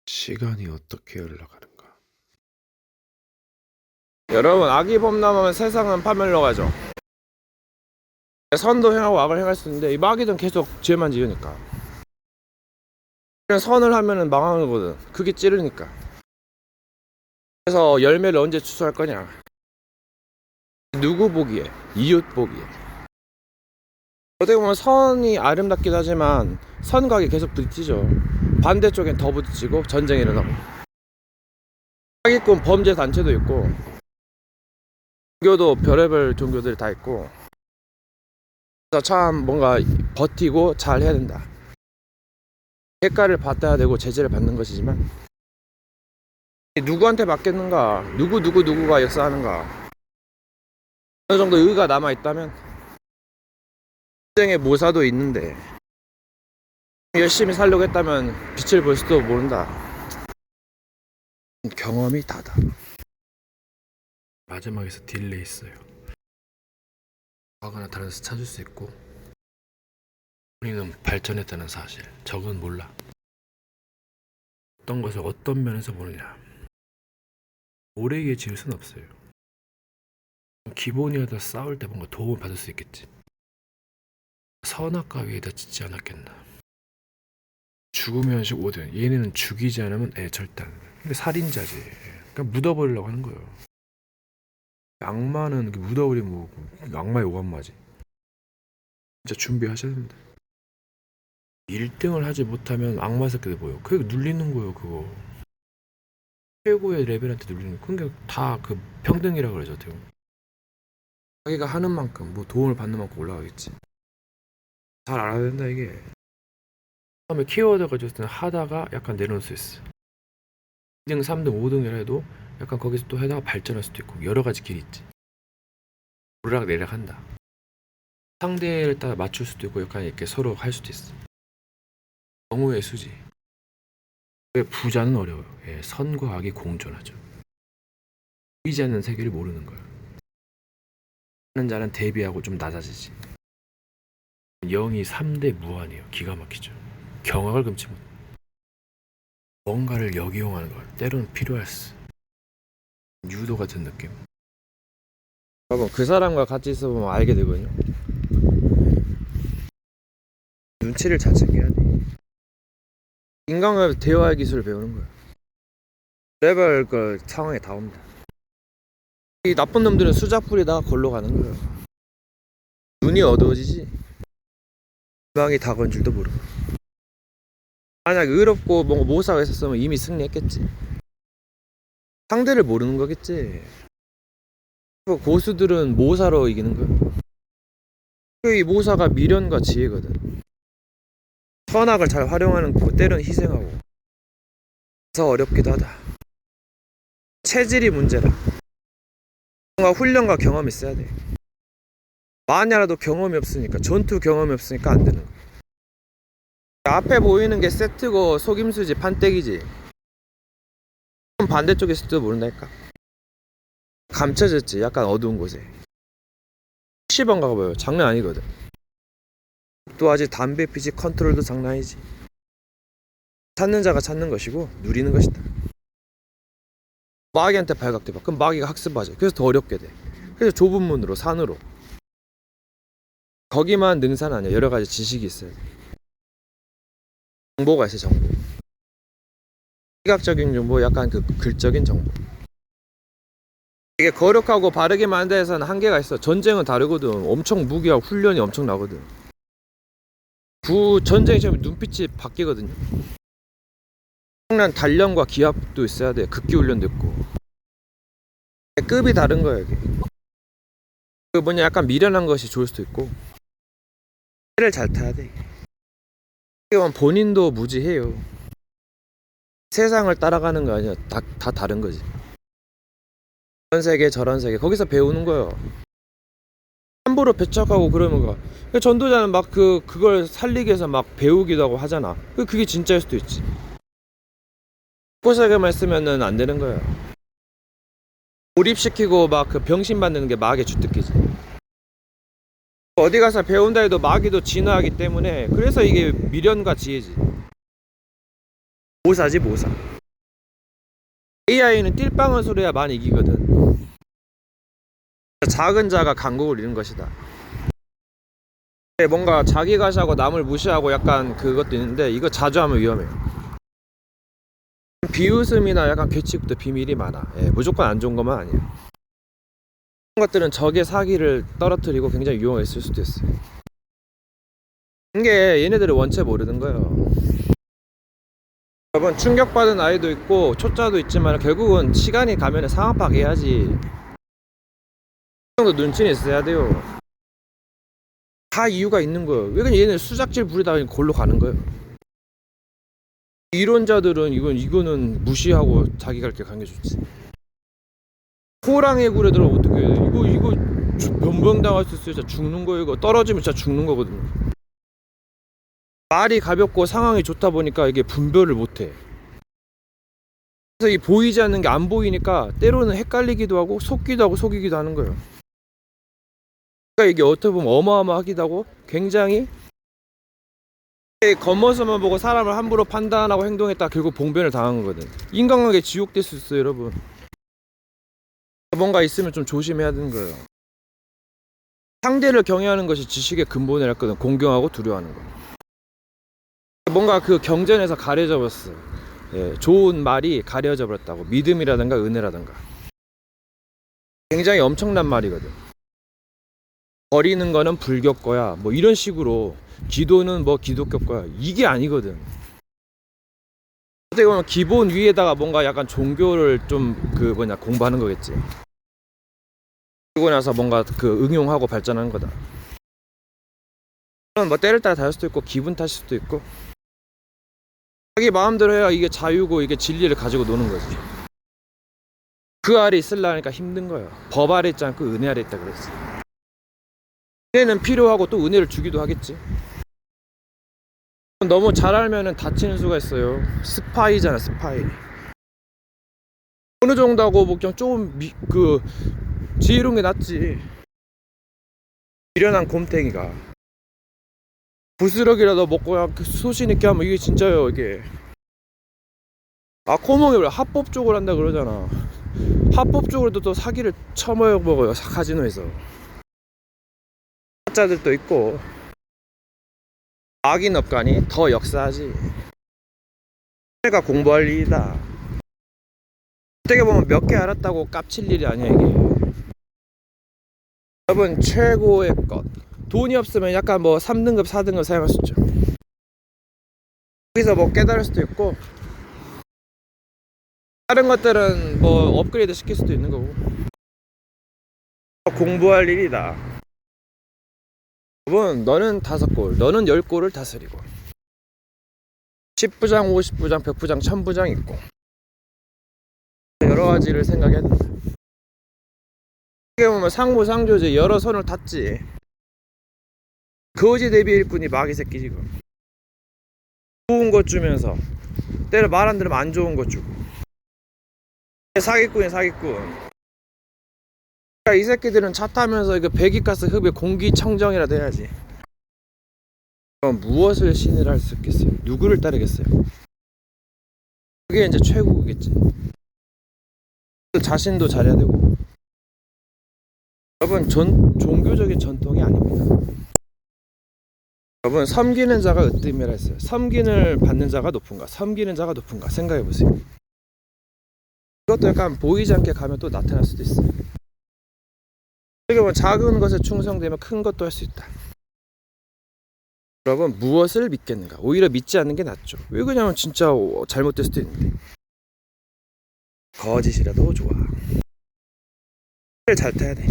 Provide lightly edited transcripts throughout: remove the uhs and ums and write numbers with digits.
시간이 어떻게 흘러가는가? 여러분, 악이 범람하면 세상은 파멸로 가죠. 선도 행하고 악을 행할 수 있는데 이 마귀는 계속 죄만 지으니까. 그냥 선을 하면은 망하는 거거든. 그게 찌르니까. 그래서 열매를 언제 추수할 거냐? 누구 보기에? 이웃 보기에. 어떻게 보면 선이 아름답기도 하지만 선각이 계속 부딪히죠. 반대쪽엔 더 부딪히고 전쟁이 일어나고. 사기꾼 범죄 단체도 있고, 종교도 별의별 종교들이 다 있고. 그래서 참 뭔가 버티고 잘 해야 된다. 대가를 받아야 되고 제재를 받는 것이지만 누구한테 받겠는가? 누구가 역사하는가? 어느 정도 의가 남아 있다면 인생의 모사도 있는데 열심히 살려고 했다면 빛을 볼 수도 모른다. 경험이 다다. 마지막에서 딜레이 있어요. 과거나 다른 데서 찾을 수 있고 우리는 발전했다는 사실, 적은 몰라. 어떤 것을 어떤 면에서 보느냐. 오래기에 지을 수는 없어요. 기본이라도 싸울 때 뭔가 도움을 받을 수 있겠지. 선악과 위에다 짓지 않았겠나. 죽으면 식 오든 얘네는 죽이지 않으면 절단. 근데 살인자지. 그러니까 묻어버리려고 하는 거예요. 악마는 묻어버리면 뭐 악마의 오한마지. 진짜 준비하셔야 됩니다. 1등을 하지 못하면 악마 새끼들 보여. 그게 눌리는 거예요. 그거 최고의 레벨한테 눌리는 거. 그러니까 다 그 평등이라고 그러죠. 어떻게 보면. 자기가 하는 만큼 뭐 도움을 받는 만큼 올라가겠지. 잘 알아야 된다 이게. 처음에 키워드가 줬을 때는 하다가 약간 내려놓을 수 있어. 2등, 3등, 5등이라 해도 약간 거기서 또 하다가 발전할 수도 있고 여러 가지 길이 있지. 오르락내리락 한다. 상대를 따라 맞출 수도 있고 약간 이렇게 서로 할 수도 있어. 경우의 수지. 부자는 어려워요. 선과 악이 공존하죠. 보이지 않는 세계를 모르는 거예요. 하는 자는 대비하고 좀 낮아지지. 영이 3대 무한이에요. 기가 막히죠. 경악을 금치 못. 뭔가를 역이용하는 걸 때로는 필요할 수. 유도 같은 느낌. 여러분, 그 사람과 같이 있어보면 알게 되거든요. 눈치를 잘 챙겨야 돼. 인간과 대화의 기술을 배우는 거예요. 레벨 그 상황에 다 옵니다. 이 나쁜 놈들은 수작 부리다가 걸로 가는 거예요. 눈이 어두워지지 희망이 다가온 줄도 모르고. 만약 의롭고 뭔가 모사가 있었으면 이미 승리했겠지. 상대를 모르는 거겠지. 고수들은 모사로 이기는 거예요. 이 모사가 미련과 지혜거든. 선악을 잘 활용하는 거 때로는 희생하고. 그래서 어렵기도 하다. 체질이 문제라. 뭔가 훈련과 경험이 있어야 돼. 만약라도 경험이 없으니까, 전투 경험이 없으니까 안 되는 거야. 앞에 보이는 게 세트고 속임수지, 판때기지. 반대쪽에 있을지도 모른다니까. 감춰졌지, 약간 어두운 곳에. 10원 가봐요. 장난 아니거든. 또 아직 담배 피지 컨트롤도 장난 아니지. 찾는 자가 찾는 것이고 누리는 것이다. 마귀한테 발각돼봐. 그럼 마귀가 학습하지. 그래서 더 어렵게 돼. 그래서 좁은 문으로, 산으로. 거기만 능사는 아니야. 여러 가지 지식이 있어야 돼. 정보가 있어, 정보. 시각적인 정보, 약간 그 글적인 정보. 이게 거룩하고 바르게 만든 데서는 한계가 있어. 전쟁은 다르거든. 엄청 무기하고 훈련이 엄청 나거든. 전쟁이 지금 눈빛이 바뀌거든요. 엄청난 단련과 기합도 있어야 돼. 극기 훈련도 있고. 급이 다른 거야, 이게. 그 뭐냐, 약간 미련한 것이 좋을 수도 있고. 해를 잘 타야 돼. 본인도 무지해요. 세상을 따라가는 거 아니야. 다 다른 거지. 저런 세계, 저런 세계. 거기서 배우는 거예요. 함부로 배척하고 그러면 가. 전도자는 막 그걸 살리기 위해서 막 배우기도 하고 하잖아. 그게 진짜일 수도 있지. 포사게만 쓰면은 안 되는 거예요. 몰입시키고 막 그 병신 받는 게 마귀의 주특기지. 어디 가서 배운다 해도 마귀도 진화하기 때문에 그래서 이게 미련과 지혜지. 모사지, 모사. AI는 띨빵한 소리야 많이 이기거든. 작은 자가 강국을 이룬 것이다. 뭔가 자기 가시하고 남을 무시하고 약간 그것도 있는데 이거 자주 하면 위험해요. 비웃음이나 약간 괴치부터 비밀이 많아. 무조건 안 좋은 것만 아니야. 그런 것들은 적의 사기를 떨어뜨리고 굉장히 유용하게 쓸 수도 있어요. 이게 얘네들을 원체 모르는 거예요. 여러분, 충격받은 아이도 있고 초짜도 있지만 결국은 시간이 가면 상황 파악해야지. 그 정도 눈치는 있어야 돼요. 다 이유가 있는 거예요. 왜 그냥 얘는 수작질 부리다가 골로 가는 거예요. 이론자들은 이거는 무시하고 자기 갈 길 가는 게 좋지. 호랑이 굴애들은 어떻게 해? 이거 변병당할 수 있어요. 진짜 죽는 거예요. 이거 떨어지면 진짜 죽는 거거든요. 말이 가볍고 상황이 좋다 보니까 이게 분별을 못해. 그래서 이 보이지 않는 게 안 보이니까 때로는 헷갈리기도 하고 속기도 하고 속이기도 하는 거예요. 그러니까 이게 어떻게 보면 어마어마하기도 하고 굉장히 겉모습만 보고 사람을 함부로 판단하고 행동했다 결국 봉변을 당한 거거든. 인간관계 지옥될 수 있어요, 여러분. 뭔가 있으면 좀 조심해야 되는 거예요. 상대를 경외하는 것이 지식의 근본이랄거든. 공경하고 두려워하는 거. 뭔가 그 경전에서 가려져 버렸어. 좋은 말이 가려져 버렸다고. 믿음이라든가 은혜라든가. 굉장히 엄청난 말이거든. 버리는 거는 불교 거야. 뭐 이런 식으로 기도는 뭐 기독교 거야. 이게 아니거든. 어떻게 보면 기본 위에다가 뭔가 약간 종교를 좀 공부하는 거겠지. 그리고 나서 뭔가 응용하고 발전하는 거다. 뭐 때를 따라 다를 수도 있고 기분 탓일 수도 있고 자기 마음대로 해야 이게 자유고 이게 진리를 가지고 노는 거지. 그 아래 있으려니까 힘든 거예요. 법 아래 있지 않고 은혜 아래 있다 그랬어. 은혜는 필요하고 또 은혜를 주기도 하겠지. 너무 잘 알면은 다치는 수가 있어요. 스파이잖아, 스파이. 어느 정도 하고 뭐 그냥 조금 지혜로운 게 낫지. 미련한 곰탱이가 부스러기라도 먹고 그냥 소신 있게 하면 이게 진짜요, 이게. 코몽이 원래 합법적으로 한다 그러잖아. 합법적으로도 또 사기를 처먹어요, 카지노에서. 가짜들도 있고. 악인 업가니 더 역사하지. 내가 공부할 일이다. 어떻게 보면 몇 개 알았다고 깝칠 일이 아니야, 이게. 여러분, 최고의 것. 돈이 없으면 약간 뭐 3등급, 4등급 사용할 수 있죠. 여기서 뭐 깨달을 수도 있고, 다른 것들은 뭐 업그레이드 시킬 수도 있는 거고. 공부할 일이다. 여러분, 너는 5골, 너는 10골을 다스리고 10부장, 50부장, 100부장, 1000부장 있고 여러 가지를 생각해야 된다. 어떻게 보면 상부상조지. 여러 손을 탔지. 거지 대비 일꾼이 마귀 새끼 지금. 좋은 것 주면서 때려 말 안 들으면 안 좋은 것 주고. 사기꾼이 사기꾼. 그러니까 이 새끼들은 차 타면서 이거 배기가스 흡입 공기청정이라도 해야지. 그럼 무엇을 신을 할 수 있겠어요? 누구를 따르겠어요? 그게 이제 최고겠지. 자신도 잘해야 되고. 여러분, 종교적인 전통이 아닙니다. 여러분, 섬기는 자가 으뜸이라 했어요. 섬기는 받는 자가 높은가, 섬기는 자가 높은가 생각해보세요. 이것도 약간 보이지 않게 가면 또 나타날 수도 있어요. 어떻게 보면 작은 것에 충성되면 큰 것도 할 수 있다. 여러분, 무엇을 믿겠는가? 오히려 믿지 않는 게 낫죠. 왜 그러냐면 진짜 잘못될 수도 있는데. 거짓이라도 좋아. 잘 타야 돼.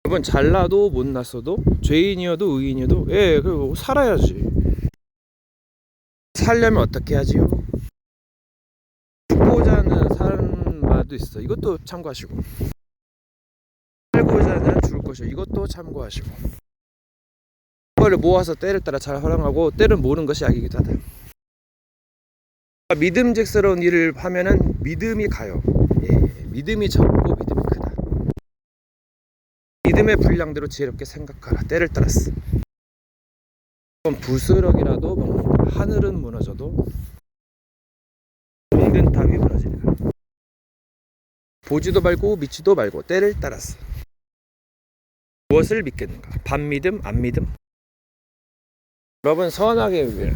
여러분, 잘나도 못났어도 죄인이어도 의인이어도 그리고 살아야지. 살려면 어떻게 하지요? 죽고자 하는 사는 말도 있어. 이것도 참고하시고. 살고자 하는 죽을 것이요. 이것도 참고하시고. 그거를 모아서 때를 따라 잘 활용하고 때를 모르는 것이 악이기도 하다. 믿음직스러운 일을 하면은 믿음이 가요. 믿음이 적고 믿음이 크다. 믿음의 분량대로 지혜롭게 생각하라. 때를 따랐어. 그건 부스럭이라도 먹는다. 하늘은 무너져도 동든 탑이 무너지리라. 보지도 말고 믿지도 말고 때를 따랐어. 무엇을 믿겠는가? 반믿음, 안믿음? 여러분, 선하게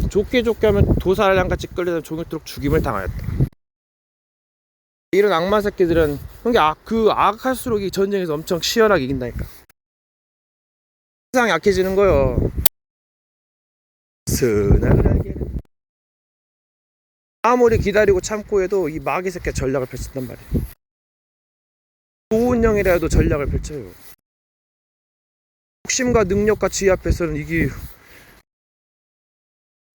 좋게 하면 도살랑같이 끌려다 종일토록 죽임을 당하였다. 이런 악마 새끼들은 그 악할수록 이 전쟁에서 엄청 치열하게 이긴다니까. 세상이 약해지는 거요. 선악을 알게는 아무리 기다리고 참고 해도 이 마귀 새끼 전략을 펼친단 말이야. 좋은 영이라도 전략을 펼쳐요. 욕심과 능력과 지혜 앞에서는 이게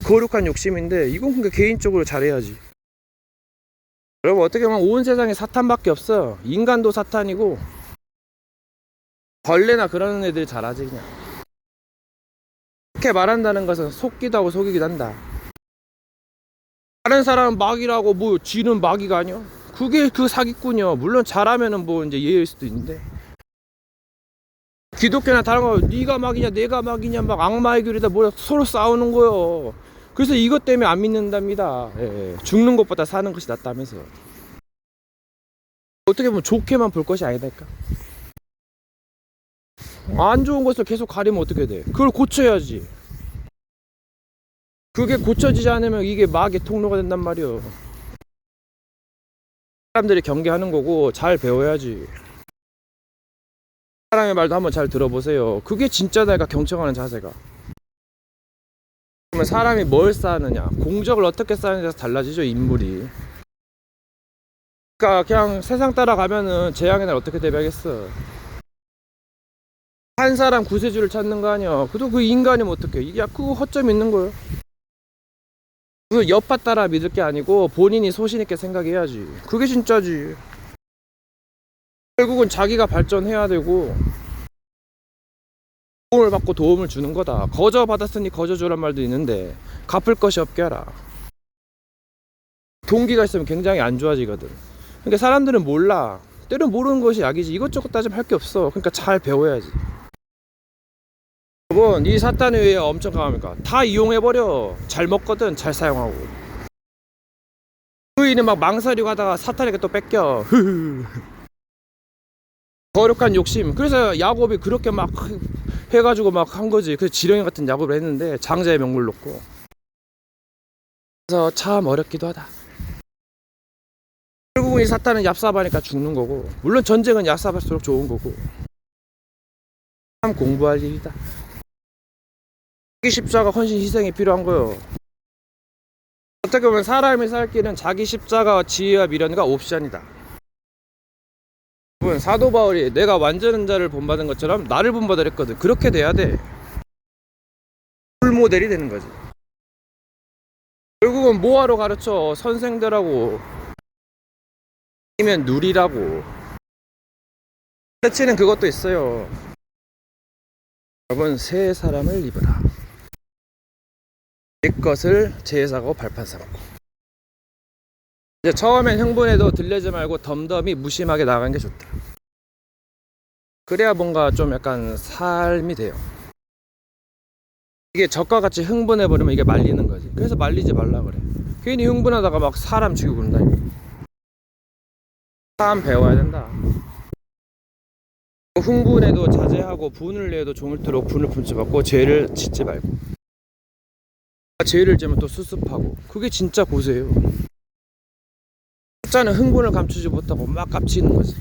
거룩한 욕심인데, 이건 그러니까 개인적으로 잘해야지. 여러분, 어떻게 보면 온 세상에 사탄밖에 없어. 인간도 사탄이고 벌레나 그런 애들이 잘하지. 그냥 그렇게 말한다는 것은 속기도 하고 속이기도 한다. 다른 사람은 마귀라고 뭐 쥐는 마귀가 아니야? 그게 그 사기꾼이요. 물론 잘하면은 뭐 이제 예일 수도 있는데, 기독교나 다른 거 네가 마귀냐 내가 마귀냐 막 악마의 교리다 뭐야 서로 싸우는 거요. 그래서 이것 때문에 안 믿는답니다. 예. 죽는 것보다 사는 것이 낫다면서. 어떻게 보면 좋게만 볼 것이 아니다니까. 안 좋은 것을 계속 가리면 어떻게 돼? 그걸 고쳐야지. 그게 고쳐지지 않으면 이게 마귀의 통로가 된단 말이요. 사람들이 경계하는 거고 잘 배워야지. 사람의 말도 한번 잘 들어보세요. 그게 진짜 내가 경청하는 자세가. 그러면 사람이 뭘 쌓느냐, 공적을 어떻게 쌓느냐에서 달라지죠, 인물이. 그러니까 그냥 세상 따라가면은 재앙의 날 어떻게 대비하겠어. 한 사람 구세주를 찾는 거 아니야. 그래도 그 인간이면 어떡해. 이게 그거 허점 있는 거예요. 그 여파 따라 믿을 게 아니고 본인이 소신 있게 생각해야지. 그게 진짜지. 결국은 자기가 발전해야 되고 도움을 받고 도움을 주는 거다. 거저 받았으니 거저 주란 말도 있는데 갚을 것이 없게 하라. 동기가 있으면 굉장히 안 좋아지거든. 그러니까 사람들은 몰라. 때론 모르는 것이 약이지. 이것저것 따지면 할 게 없어. 그러니까 잘 배워야지. 여러분, 이 사탄이 왜 엄청 강합니까? 다 이용해버려. 잘 먹거든. 잘 사용하고. 그 일이 막 망설이고 하다가 사탄에게 또 뺏겨. 거룩한 욕심. 그래서 야곱이 그렇게 막 해가지고 막 한 거지. 그래서 지렁이 같은 야곱을 했는데 장자의 명물 놓고. 그래서 참 어렵기도 하다. 결국은 이 사탄은 얍삽하니까 죽는 거고, 물론 전쟁은 얍삽할수록 좋은 거고. 참 공부할 일이다. 자기 십자가 헌신 희생이 필요한 거예요. 어떻게 보면 사람이 살 길은 자기 십자가와 지혜와 미련과 옵션이다. 사도 바울이 내가 완전한 자를 본받은 것처럼 나를 본받으라 했거든. 그렇게 돼야 돼. 롤모델이 되는 거지. 결국은 뭐하러 가르쳐? 선생들하고 아니면 누리라고 가르치는 그것도 있어요. 여러분, 새 사람을 입으라. 옛 것을 제사하고 발판 삼고. 이제 처음엔 흥분해도 들리지 말고 덤덤히 무심하게 나가는 게 좋다. 그래야 뭔가 좀 약간 삶이 돼요. 이게 적과 같이 흥분해버리면 이게 말리는 거지. 그래서 말리지 말라 그래. 괜히 흥분하다가 막 사람 죽이고 그런다니까. 사람 배워야 된다. 흥분해도 자제하고 분을 내도 종일토록 분을 품지 말고 죄를 짓지 말고. 죄를 지면 또 수습하고. 그게 진짜 고세예요. 자는 흥분을 감추지 못하고 막 깝치는 거지.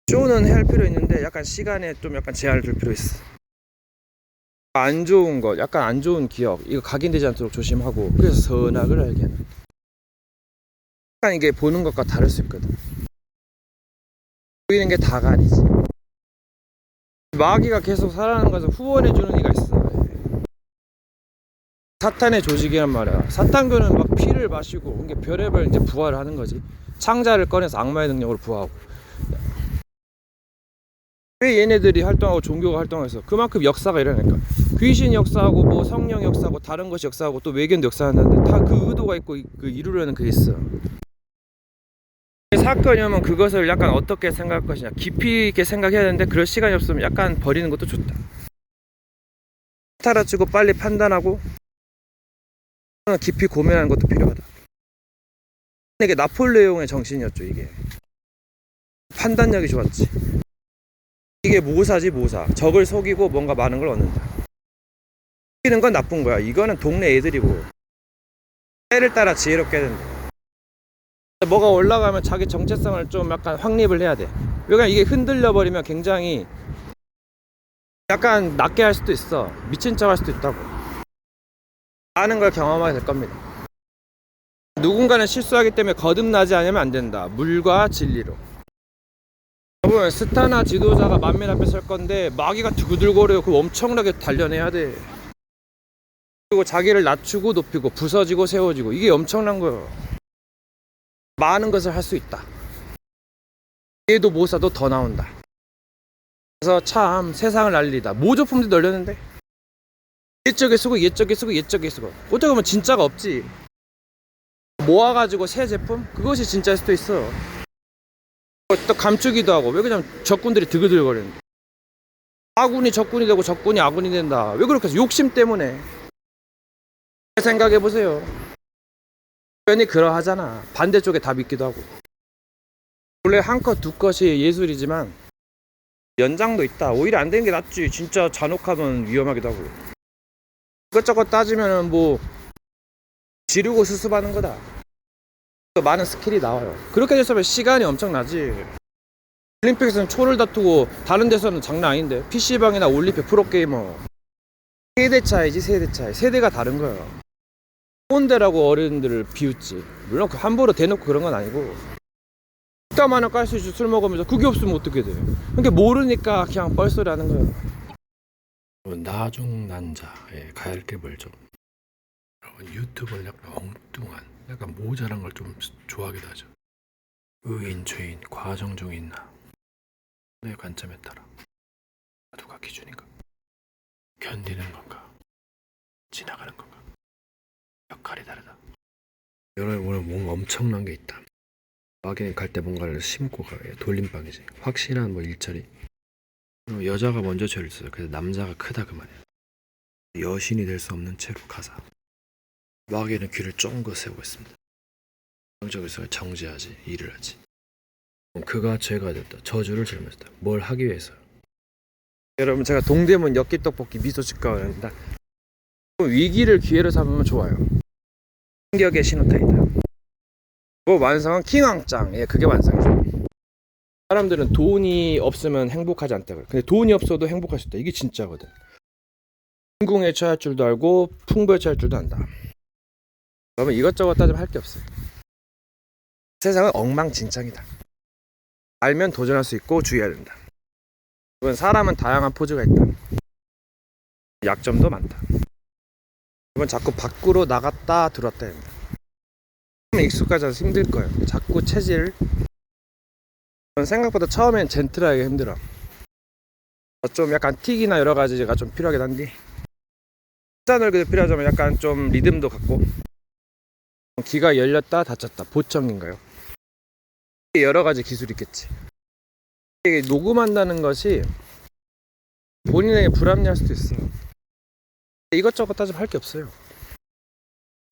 쇼는 할 필요 있는데 약간 시간에 좀 약간 제한을 둘 필요 있어. 안 좋은 것, 약간 안 좋은 기억, 이거 각인되지 않도록 조심하고. 그래서 선악을 알게 하는. 약간 이게 보는 것과 다를 수 있거든. 보이는 게 다가 아니지. 마귀가 계속 살아나는 것을 후원해주는 이가 있어. 사탄의 조직이란 말이야. 사탄교는 막 피를 마시고 이게 별의별 이제 부활을 하는 거지. 창자를 꺼내서 악마의 능력으로 부활하고. 왜 얘네들이 활동하고 종교가 활동해서 그만큼 역사가 일어나니까. 귀신 역사하고 뭐 성령 역사하고 다른 것이 역사하고 또 외견도 역사한다는데 다 그 의도가 있고 그 이루려는 그게 있어. 사건이 오면 그것을 약간 어떻게 생각할 것이냐, 깊이 있게 생각해야 되는데 그럴 시간이 없으면 약간 버리는 것도 좋다. 타라치고 빨리 판단하고 깊이 고민하는 것도 필요하다. 이게 나폴레옹의 정신이었죠. 이게 판단력이 좋았지. 이게 모사지 모사. 적을 속이고 뭔가 많은 걸 얻는다. 속이는 건 나쁜 거야. 이거는 동네 애들이고 때를 따라 지혜롭게 해야 된다. 뭐가 올라가면 자기 정체성을 좀 약간 확립을 해야 돼. 왜냐면 이게 흔들려 버리면 굉장히 약간 낮게 할 수도 있어. 미친 척 할 수도 있다고. 많은 걸 경험하게 될 겁니다. 누군가는 실수하기 때문에 거듭나지 않으면 안 된다. 물과 진리로. 여러분, 스타나 지도자가 만민 앞에 설 건데 마귀가 두구들거려요. 그거 엄청나게 단련해야 돼. 그리고 자기를 낮추고 높이고 부서지고 세워지고 이게 엄청난 거예요. 많은 것을 할 수 있다. 얘도 모사도 더 나온다. 그래서 참 세상을 알리다. 모조품도 널렸는데 옛적에 쓰고 옛적에 쓰고 옛적에 쓰고 어떻게 보면 진짜가 없지. 모아가지고 새 제품? 그것이 진짜일 수도 있어. 또 감추기도 하고. 왜 그냥 적군들이 드글드글거리는데 아군이 적군이 되고 적군이 아군이 된다. 왜 그렇게 해서 욕심 때문에. 생각해보세요. 표현이 그러하잖아. 반대쪽에 다 믿기도 하고. 원래 한 컷 두 컷이 예술이지만 연장도 있다. 오히려 안 되는 게 낫지. 진짜 잔혹하면 위험하기도 하고. 이것저것 따지면은 뭐 지르고 수습하는 거다. 많은 스킬이 나와요. 그렇게 됐으면 시간이 엄청나지. 올림픽에서는 초를 다투고 다른 데서는 장난 아닌데 PC방이나 올림픽 프로게이머 세대 차이지. 세대 차이. 세대가 다른 거예요. 꼰대라고 어른들을 비웃지. 물론 함부로 대놓고 그런 건 아니고 이따만은 깔 수 있지. 술 먹으면서 그게 없으면 어떻게 돼. 그러니까 모르니까 그냥 뻘소리 하는 거예요. 나중난자에 가열게 벌죠. 유튜브는 약간 엉뚱한 약간 모자란 걸 좀 좋아하기도 하죠. 의인 죄인 과정 중에 있나 내 관점에 따라 누가 기준인가 견디는 건가 지나가는 건가 역할이 다르다. 여러분 오늘 뭔가 엄청난 게 있다. 마귀는 갈 때 뭔가를 심고 가요. 돌림방이지. 확실한 뭐 일처리. 여자가 먼저 죄를 써요. 그래서 남자가 크다 그 말이야. 여신이 될 수 없는 채로 가사. 마귀는 귀를 쫑긋 세우고 있습니다. 정적에서 정지하지 일을 하지. 그가 죄가 됐다. 저주를 짊어졌다. 뭘 하기 위해서? 여러분 제가 동대문 엽기떡볶이 미소집가 원한다. 위기를 기회로 삼으면 좋아요. 충격의 신호탄이다. 그 완성한 킹왕짱. 예, 그게 완성이죠. 사람들은 돈이 없으면 행복하지 않다 그래. 근데 돈이 없어도 행복할 수 있다. 이게 진짜거든. 인공에 처할 줄도 알고 풍부에 처할 줄도 안다. 그러면 이것저것 따지면 할 게 없어요. 세상은 엉망진창이다. 알면 도전할 수 있고 주의해야 된다. 이건 사람은 다양한 포즈가 있다. 약점도 많다. 이건 자꾸 밖으로 나갔다 들어왔다 해야 된다. 익숙하지 않아서 힘들 거예요. 자꾸 체질. 생각보다 처음엔 젠틀하게 힘들어. 좀 약간 틱이나 여러 가지가 좀 필요하긴 한데 시간을 필요하자면 약간 좀 리듬도 갖고 귀가 열렸다 닫혔다 보청인가요? 여러 가지 기술이 있겠지. 이게 녹음한다는 것이 본인에게 불합리할 수도 있어. 이것저것 따지면 할 게 없어요.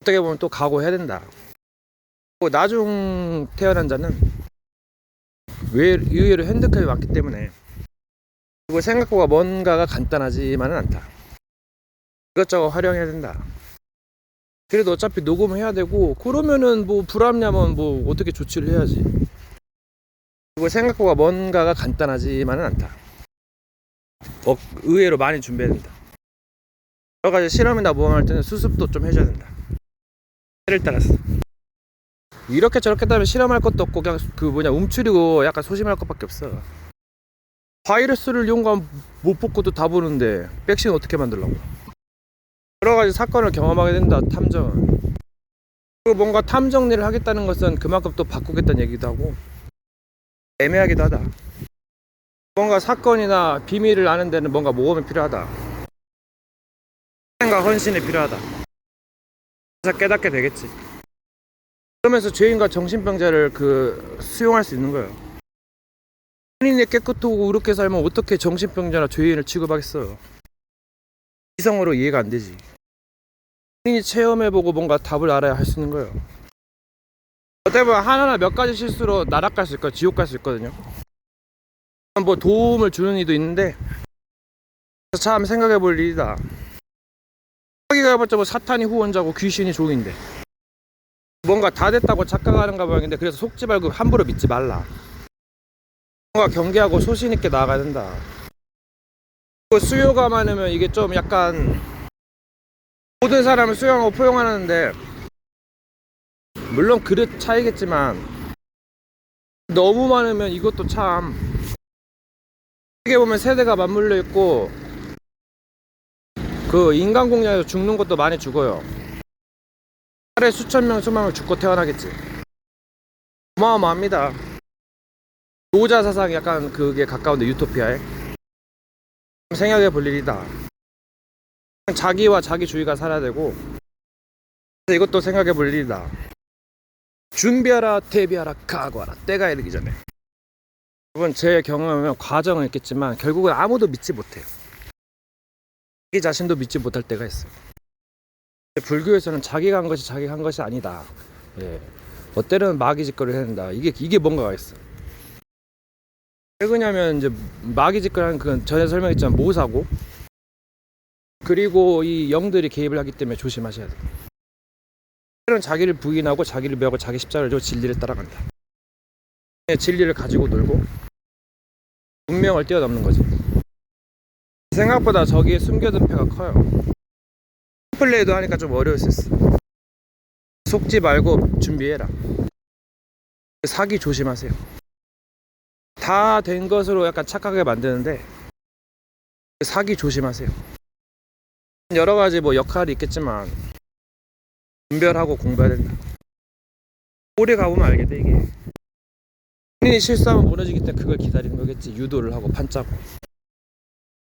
어떻게 보면 또 각오해야 된다. 나중 태어난 자는 의외로 핸드캡이 많기 때문에 그리고 생각보다 뭔가가 간단하지만은 않다. 이것저것 활용해야 된다. 그래도 어차피 녹음을 해야 되고 그러면은 뭐 불합리하면 뭐 어떻게 조치를 해야지. 그리고 생각보다 뭔가가 간단하지만은 않다. 의외로 많이 준비해야 된다. 여러 가지 실험이나 모험할 때는 수습도 좀 해줘야 된다. 때를 따라서 이렇게 저렇게 따면 실험할 것도 없고 그냥 움츠리고 약간 소심할 것밖에 없어. 바이러스를 이용하면 못 뽑고도 다 보는데 백신 어떻게 만들려고. 여러 가지 사건을 경험하게 된다. 탐정은. 그리고 뭔가 탐정 일을 하겠다는 것은 그만큼 또 바꾸겠다는 얘기도 하고 애매하기도 하다. 뭔가 사건이나 비밀을 아는 데는 뭔가 모험이 필요하다. 생과 헌신이 필요하다. 그래서 깨닫게 되겠지. 그러면서 죄인과 정신병자를 수용할 수 있는 거예요. 본인이 깨끗하고 이렇게 살면 어떻게 정신병자나 죄인을 취급하겠어요. 이성으로 이해가 안 되지. 본인이 체험해보고 뭔가 답을 알아야 할 수 있는 거예요. 때문에 하나나 몇 가지 실수로 나락 갈 수 있고 지옥 갈 수 있거든요. 뭐 도움을 주는 이도 있는데 참 생각해 볼 일이다. 자기가 해봤자 뭐 사탄이 후원자고 귀신이 종인데 뭔가 다 됐다고 착각하는가 모양인데, 그래서 속지 말고 함부로 믿지 말라. 뭔가 경계하고 소신 있게 나아가야 된다. 수요가 많으면 이게 좀 약간 모든 사람을 수용하고 포용하는데, 물론 그릇 차이겠지만 너무 많으면 이것도 참 어떻게 보면 세대가 맞물려 있고 그 인간 공략에서 죽는 것도 많이 죽어요. 하루에 수천 명 수만 명 죽고 태어나겠지. 어마어마합니다. 노자 사상이 약간 그게 가까운데, 유토피아에 생각해 볼 일이다. 자기와 자기주의가 살아야 되고, 이것도 생각해 볼 일이다. 준비하라, 대비하라, 각오하라. 때가 이르기 전에. 여러분, 제 경험은 과정은 있겠지만 결국은 아무도 믿지 못해요. 자기 자신도 믿지 못할 때가 있어요. 불교에서는 자기가 한 것이 자기가 한 것이 아니다. 예. 때로는 마귀 짓거리를 해야 된다. 이게 뭔가가 있어. 왜 그러냐면 이제 마귀 짓거리는 그건 전에 설명했지만 모사고, 그리고 이 영들이 개입을 하기 때문에 조심하셔야 돼요. 때로는 자기를 부인하고 자기를 배하고 자기 십자가를 지고 진리를 따라간다. 진리를 가지고 놀고 운명을 뛰어넘는 거지. 생각보다 저기에 숨겨둔 패가 커요. 플레이도 하니까 좀 어려울 수 있어. 속지 말고 준비해라. 사기 조심하세요. 다 된 것으로 약간 착하게 만드는데 사기 조심하세요. 여러 가지 뭐 역할이 있겠지만 분별하고 공부해야 된다. 오래 가보면 알겠다. 이게 본인이 실수하면 무너지기 때문에 그걸 기다리는 거겠지. 유도를 하고 판짜고.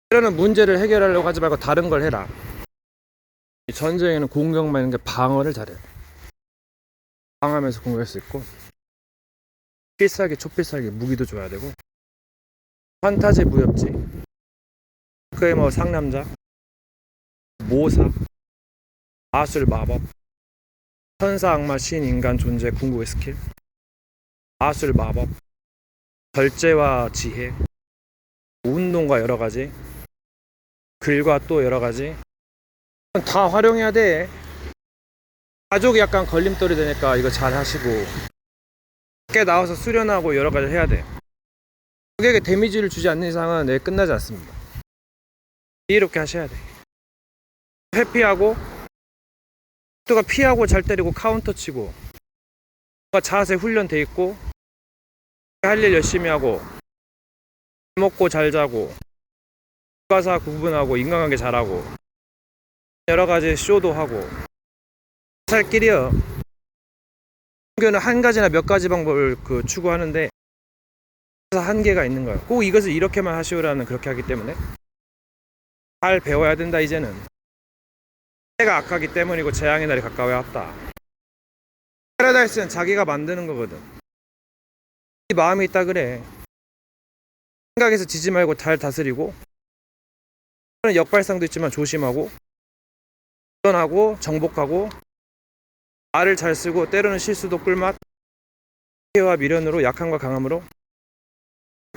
이러는 문제를 해결하려고 하지 말고 다른 걸 해라. 전쟁에는 공격만 있는 게 방어를 잘해. 방어하면서 공격할 수 있고, 필살기 초필살기 무기도 줘야 되고, 판타지 무협지, 그에 뭐 상남자, 모사, 마술 마법, 천사 악마 신 인간 존재 궁극의 스킬, 마술 마법, 절제와 지혜, 운동과 여러 가지, 글과 또 여러 가지 다 활용해야 돼. 가족이 약간 걸림돌이 되니까 이거 잘 하시고, 밖에 나와서 수련하고 여러 가지 해야 돼. 고객에게 데미지를 주지 않는 이상은 끝나지 않습니다. 이렇게 하셔야 돼. 회피하고, 또가 피하고 잘 때리고 카운터 치고, 자세 훈련돼 있고, 할 일 열심히 하고, 잘 먹고 잘 자고, 가사 구분하고, 인간관계 잘하고, 여러 가지 쇼도 하고 살 길이요. 종교는 한 가지나 몇 가지 방법을 추구하는데 한계가 있는 거예요. 꼭 이것을 이렇게만 하시오라는 그렇게 하기 때문에 잘 배워야 된다. 이제는 때가 악하기 때문이고 재앙의 날이 가까워 왔다. 패러다이스는 자기가 만드는 거거든. 이 마음이 있다 그래. 생각에서 지지 말고 잘 다스리고, 역발상도 있지만 조심하고, 도전하고 정복하고, 말을 잘 쓰고, 때로는 실수도 꿀맛, 피해와 미련으로, 약함과 강함으로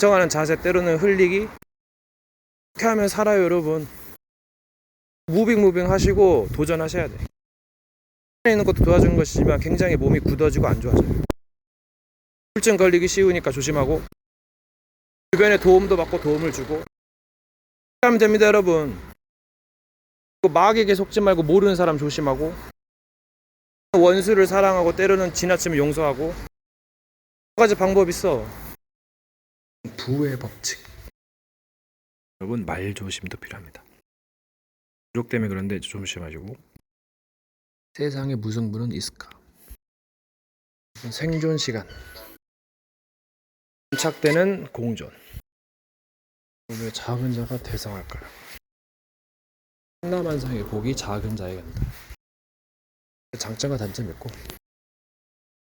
정하는 자세, 때로는 흘리기, 이렇게 하면 살아요. 여러분, 무빙 하시고 도전하셔야 돼. 있는 것도 도와주는 것이지만 굉장히 몸이 굳어지고 안 좋아져요. 우울증 걸리기 쉬우니까 조심하고, 주변에 도움도 받고 도움을 주고 하면 됩니다. 여러분, 마귀에게 속지 말고 모르는 사람 조심하고, 원수를 사랑하고, 때로는 지나치면 용서하고, 여러 가지 방법이 있어. 부의 법칙. 여러분, 말 조심도 필요합니다. 부족 때문에 그런데 조심하시고. 세상의 무승부는 있을까? 생존 시간. 침착되는 공존. 왜 작은 자가 대성할까요? 천하만상의 복이 작은 자에게 간다. 장점과 단점이 있고,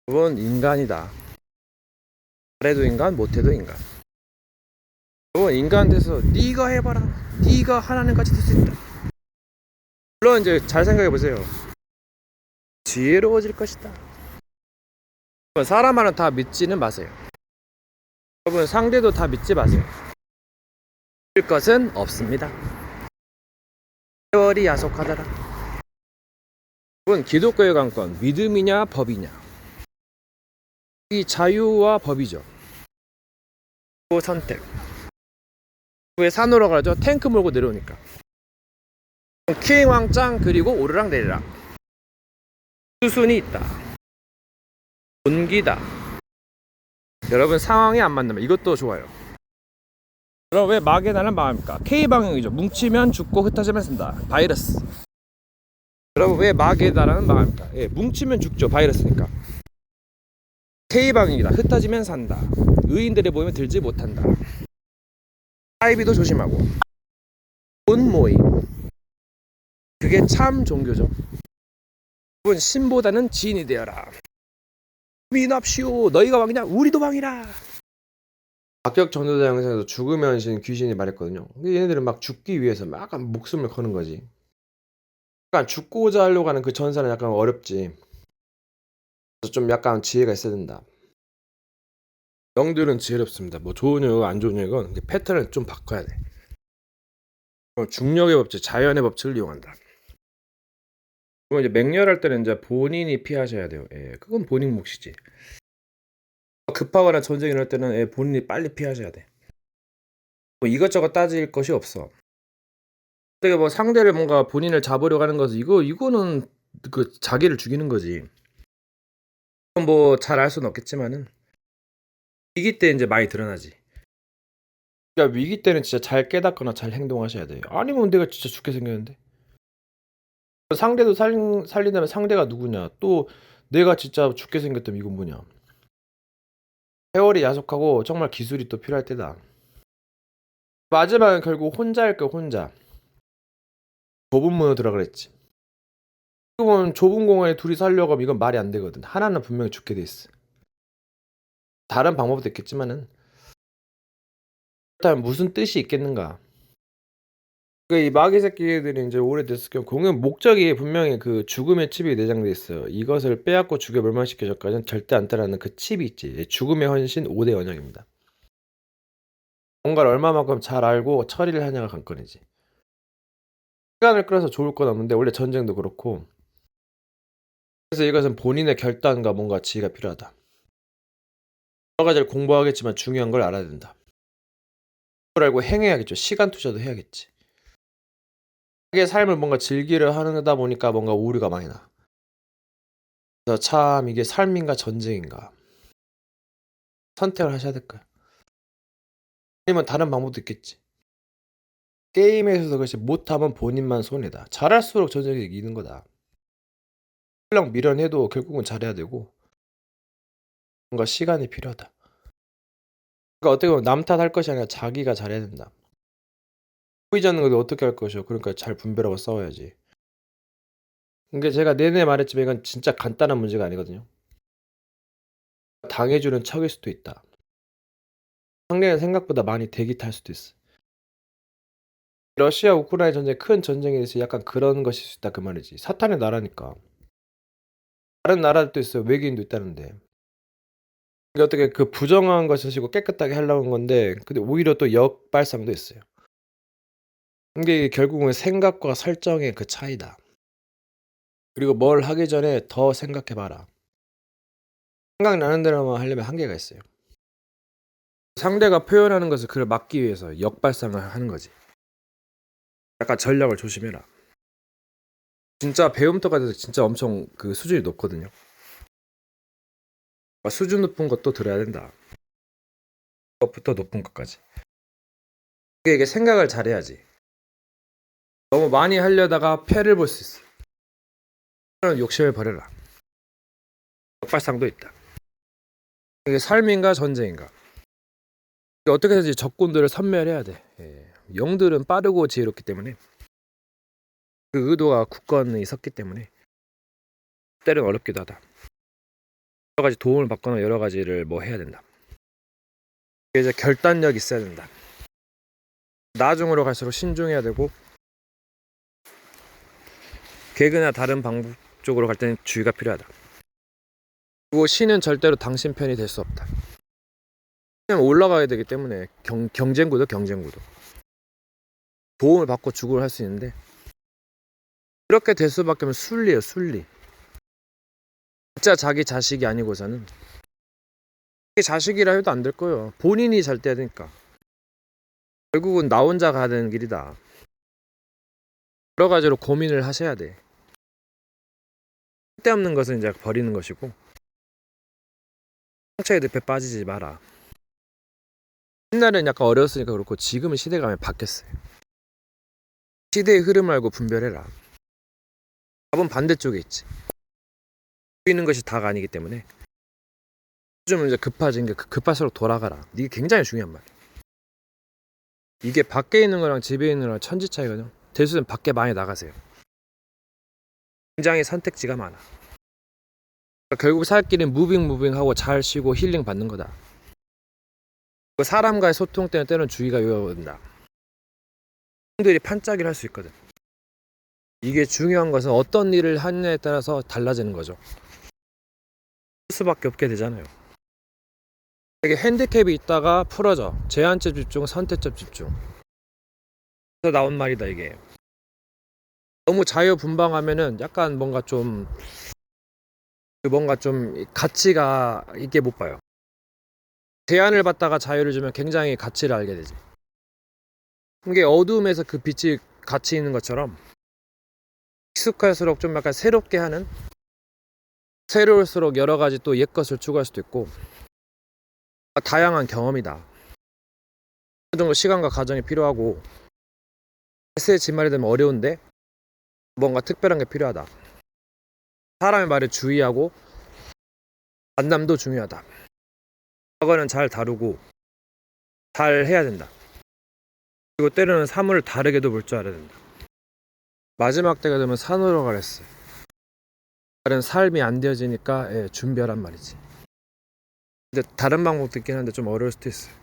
여러분, 인간이다. 잘해도 인간, 못해도 인간. 여러분, 인간 돼서 네가 해봐라. 네가 하나님같이 될 수 있다. 물론 이제 잘 생각해 보세요. 지혜로워질 것이다. 사람 말은 다 믿지는 마세요. 여러분 상대도 다 믿지 마세요. 믿을 것은 없습니다. 세월이 야속하더라. 여러분 기독교의 관건 믿음이냐 법이냐. 이 자유와 법이죠. 그 선택. 왜 산으로 가죠? 탱크 몰고 내려오니까. 킹왕짱 그리고 오르락 내리락. 수순이 있다. 온기다. 여러분 상황이 안 맞는다. 이것도 좋아요. 여러분 왜 마개나는 망합니까? K방향이죠. 뭉치면 죽고 흩어지면 쓴다. 바이러스. 여러분 왜 마개나라는 망합니까? 예, 뭉치면 죽죠. 바이러스니까. K방향이다. 흩어지면 산다. 의인들의 모임에 들지 못한다. 사이비도 조심하고. 본 모임. 그게 참 종교죠. 여러분 신보다는 지인이 되어라. 민합시오. 너희가 왕이냐? 우리도 왕이라. 박격 전도자 영상에서 죽으면 신 귀신이 말했거든요. 근데 얘네들은 막 죽기 위해서 막 약간 목숨을 거는 거지. 약간 죽고자 하려고 하는 그 전사는 약간 어렵지. 그래서 좀 약간 지혜가 있어야 된다. 영들은 지혜롭습니다. 뭐 좋은 영역 안 좋은 영역은 패턴을 좀 바꿔야 돼. 중력의 법칙, 자연의 법칙을 이용한다. 그럼 이제 맹렬할 때는 이제 본인이 피하셔야 돼요. 예, 그건 본인 몫이지. 급하거나 전쟁이 일어날 때는 예, 본인이 빨리 피하셔야 돼. 뭐 이것저것 따질 것이 없어. 어떻게 뭐 상대를 뭔가 본인을 잡으려고 하는 것은 이거는 그 자기를 죽이는 거지. 뭐 잘 알 수는 없겠지만은 위기 때 이제 많이 드러나지. 그러니까 위기 때는 진짜 잘 깨닫거나 잘 행동하셔야 돼요. 아니면 내가 진짜 죽게 생겼는데. 상대도 살린다면 상대가 누구냐? 또 내가 진짜 죽게 생겼다면 이건 뭐냐? 세월이 야속하고 정말 기술이 또 필요할 때다. 마지막은 결국 혼자일 거 혼자. 좁은 문으로 들어가 그랬지. 지금은 좁은 공간에 둘이 살려고 하면 이건 말이 안 되거든. 하나는 분명히 죽게 돼 있어. 다른 방법도 있겠지만은 일단 무슨 뜻이 있겠는가? 이 마귀 새끼들이 이제 오래됐을 경우 공연 목적이 분명히 그 죽음의 칩이 내장돼 있어요. 이것을 빼앗고 죽여 멸망시킬 전까지는 절대 안 따라하는 그 칩이 있지. 죽음의 헌신 5대 원형입니다. 뭔가를 얼마만큼 잘 알고 처리를 하냐가 관건이지. 시간을 끌어서 좋을 건 없는데 원래 전쟁도 그렇고. 그래서 이것은 본인의 결단과 뭔가 지혜가 필요하다. 여러 가지를 공부하겠지만 중요한 걸 알아야 된다. 그걸 알고 행해야겠죠. 시간 투자도 해야겠지. 자기의 삶을 뭔가 즐기려 하다 보니까 뭔가 오류가 많이 나. 그래서 참 이게 삶인가 전쟁인가 선택을 하셔야 될 거야. 아니면 다른 방법도 있겠지. 게임에서도 그렇지 못하면 본인만 손해다. 잘할수록 전쟁이 이기는 거다. 설령 미련해도 결국은 잘해야 되고 뭔가 시간이 필요하다. 그러니까 어떻게 보면 남 탓할 것이 아니라 자기가 잘해야 된다. 보이지 않는 것도 어떻게 할 것이오. 그러니까 잘 분별하고 싸워야지. 그러니까 제가 내내 말했지만 이건 진짜 간단한 문제가 아니거든요. 당해주는 척일 수도 있다. 상대는 생각보다 많이 대기 탈 수도 있어. 러시아 우크라이나 전쟁 큰 전쟁에 대해서 약간 그런 것일 수 있다 그 말이지. 사탄의 나라니까. 다른 나라들도 있어요. 외계인도 있다는데. 이게 어떻게 그 부정한 것을 쓰고 깨끗하게 하려고 한 건데 근데 오히려 또 역발상도 있어요. 근데 결국은 생각과 설정의 그 차이다. 그리고 뭘 하기 전에 더 생각해봐라. 생각나는 대로만 하려면 한계가 있어요. 상대가 표현하는 것을 그를 막기 위해서 역발상을 하는 거지. 약간 전략을 조심해라. 진짜 배움터가 돼서 진짜 엄청 그 수준이 높거든요. 수준 높은 것도 들어야 된다. 것부터 높은 것까지. 이게 생각을 잘해야지. 너무 많이 하려다가 패를 볼 수 있어. 그런 욕심을 버려라. 역발상도 있다. 이게 삶인가 전쟁인가. 어떻게 해서든지 적군들을 섬멸해야 돼. 예. 영들은 빠르고 지혜롭기 때문에 그 의도가 굳건히 섰기 때문에 때는 어렵기도 하다. 여러 가지 도움을 받거나 여러 가지를 뭐 해야 된다. 이제 결단력이 있어야 된다. 나중으로 갈수록 신중해야 되고 개그나 다른 방법 쪽으로 갈 때는 주의가 필요하다. 그리고 신은 절대로 당신 편이 될 수 없다. 그냥 올라가야 되기 때문에 경쟁구도. 도움을 받고 죽음을 할 수 있는데 이렇게 될 수밖에 없는 순리예요, 순리. 진짜 자기 자식이 아니고서는 자기 자식이라 해도 안 될 거예요. 본인이 잘 돼야 되니까. 결국은 나 혼자 가야 되는 길이다. 여러 가지로 고민을 하셔야 돼. 쓸데없는 것은 이제 버리는 것이고 상처에 늪에 빠지지 마라. 옛날에는 약간 어렸으니까 그렇고 지금은 시대가 많이 바뀌었어요. 시대의 흐름을 알고 분별해라. 답은 반대쪽에 있지. 보이는 것이 다가 아니기 때문에 요즘은 이제 급해진 게 급할수록 돌아가라. 이게 굉장히 중요한 말이야. 이게 밖에 있는 거랑 집에 있는 거랑 천지 차이거든요. 대수는 밖에 많이 나가세요. 굉장히 선택지가 많아. 그러니까 결국 살 길은 무빙하고 잘 쉬고 힐링 받는 거다. 사람과의 소통 때문에 때로는 주의가 요요된다. 사람들이 판짜기를 할 수 있거든. 이게 중요한 것은 어떤 일을 하느냐에 따라서 달라지는 거죠. 할 수밖에 없게 되잖아요. 이게 핸디캡이 있다가 풀어져. 제한적 집중, 선택적 집중. 그래서 나온 말이다 이게. 너무 자유분방하면은 약간 뭔가 좀 가치가 있게 못 봐요. 제한을 받다가 자유를 주면 굉장히 가치를 알게 되지. 이게 어두움에서 그 빛이 가치 있는 것처럼 익숙할수록 좀 약간 새롭게 하는, 새로울수록 여러 가지 또 옛 것을 추구할 수도 있고 다양한 경험이다. 어느 정도 시간과 과정이 필요하고 에세이 진말이 되면 어려운데 뭔가 특별한 게 필요하다. 사람의 말에 주의하고 만남도 중요하다. 과거는 잘 다루고 잘 해야 된다. 그리고 때로는 사물을 다르게도 볼 줄 알아야 된다. 마지막 때가 되면 산으로 가랬어. 다른 삶이 안 되어지니까 준비하란 말이지. 근데 다른 방법도 있긴 한데 좀 어려울 수도 있어요.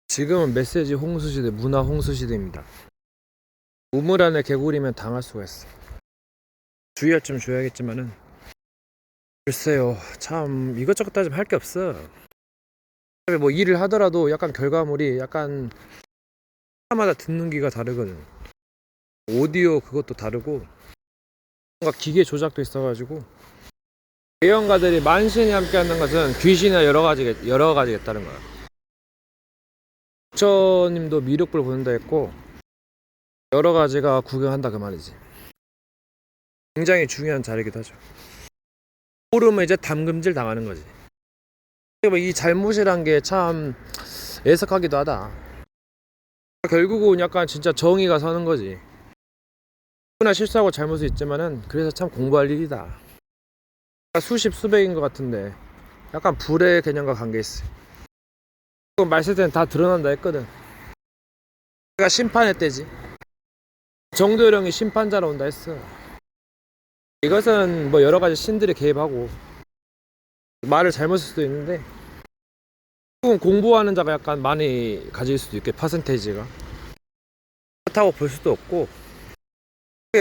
지금은 메시지 홍수시대, 문화 홍수시대입니다. 우물 안에 개구리면 당할 수가 있어. 주의할 좀 줘야겠지만은 글쎄요, 참 이것저것 따지면 할 게 없어. 뭐 일을 하더라도 약간 결과물이 약간 사람마다 듣는 귀가 다르거든. 오디오 그것도 다르고 뭔가 기계 조작도 있어가지고 예언가들이 만신이 함께하는 것은 귀신이나 여러 가지겠다는 거야. 부처님도 미륵불 보낸다 했고 여러 가지가 구경한다 그 말이지. 굉장히 중요한 자리이기도 하죠. 모르면 이제 담금질 당하는 거지. 이 잘못이란 게 참 애석하기도 하다. 결국은 약간 진짜 정의가 서는 거지. 누구나 실수하고 잘못이 있지만은 그래서 참 공부할 일이다. 수십 수백인 것 같은데 약간 불의 개념과 관계 있어. 말 쓸 때는 다 드러난다 했거든. 내가 심판의 때지. 정도령이 심판자로 온다 했어. 이것은 뭐 여러 가지 신들이 개입하고 말을 잘못 쓸 수도 있는데 공부하는 자가 약간 많이 가질 수도 있게 퍼센테이지가 그렇다고 볼 수도 없고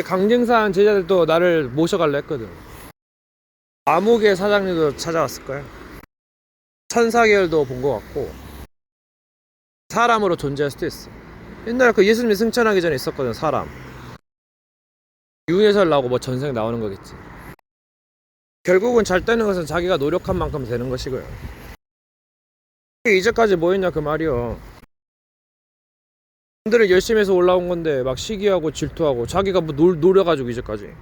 강증사한 제자들도 나를 모셔갈라 했거든. 암흑의 사장님도 찾아왔을 거야. 천사계열도 본 것 같고 사람으로 존재할 수도 있어. 옛날에 그 예수님이 승천하기 전에 있었거든. 사람 유예설 나오고 뭐 전생 나오는 거겠지. 결국은 잘 되는 것은 자기가 노력한 만큼 되는 것이고요. 이제까지 뭐 했냐 그 말이요. 사람들은 열심히 해서 올라온 건데 막 시기하고 질투하고 자기가 뭐 노려가지고 이제까지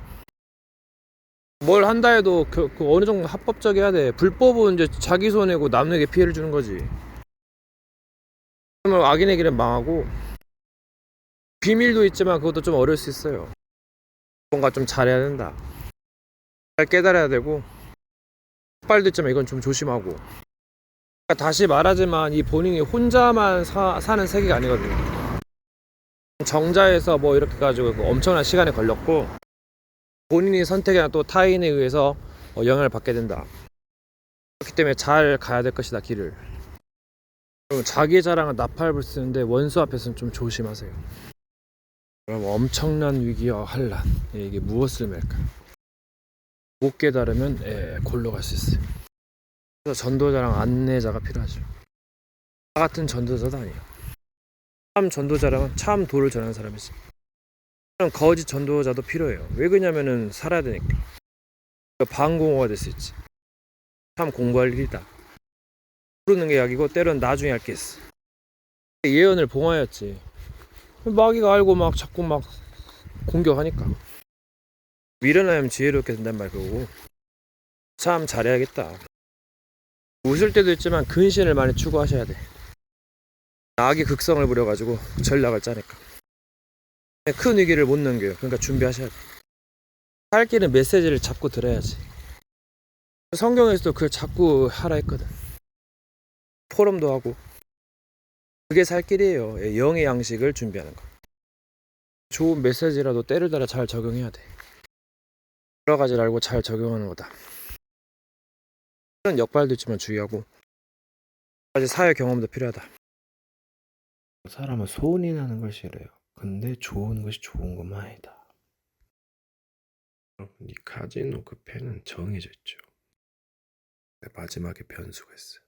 뭘 한다 해도 그 어느 정도 합법적이어야 돼. 불법은 이제 자기 손해고 남에게 피해를 주는 거지. 그러면 악인의 길은 망하고 비밀도 있지만 그것도 좀 어려울 수 있어요. 뭔가 좀 잘해야 된다. 잘 깨달아야 되고 빨도 있지만 이건 좀 조심하고. 그러니까 다시 말하지만 이 본인이 혼자만 사는 세계가 아니거든요. 정자에서 뭐 이렇게 가지고 엄청난 시간이 걸렸고 본인이 선택이나 또 타인에 의해서 영향을 받게 된다. 그렇기 때문에 잘 가야 될 것이다 길을. 자기 자랑은 나팔불 쓰는데 원수 앞에서는 좀 조심하세요. 그럼 엄청난 위기와 환란 이게 무엇을 맬까? 못 깨달으면 골로 갈 수 있어요. 그래서 전도자랑 안내자가 필요하죠. 나 같은 전도자도 아니에요. 참 전도자라면 참 도를 전하는 사람이지. 그럼 거짓 전도자도 필요해요. 왜 그러냐면은 살아야 되니까. 방공호가 될 수 있지. 참 공부할 일이다. 모르는 게 약이고 때론 나중에 할 게 있어. 예언을 봉하였지. 마귀가 알고 막 자꾸 막 공격하니까 미련하면 지혜롭게 된단 말 그거고. 참 잘해야겠다. 웃을 때도 있지만 근신을 많이 추구하셔야 돼. 악이 극성을 부려가지고 전략을 짜니까 큰 위기를 못 넘겨요. 그러니까 준비하셔야 돼. 살 길은 메시지를 잡고 들어야지. 성경에서도 그걸 자꾸 하라 했거든. 포럼도 하고. 그게 살 길이에요. 영의 양식을 준비하는 거. 좋은 메시지라도 때를 따라 잘 적용해야 돼. 여러 가지를 알고 잘 적용하는 거다. 그런 역발도 있지만 주의하고. 아직 사회 경험도 필요하다. 사람은 소원이 나는 걸 싫어요. 근데 좋은 것이 좋은 것만 아니다. 여러분, 이 카지노 그 패는 정해져 있죠. 마지막에 변수가 있어요.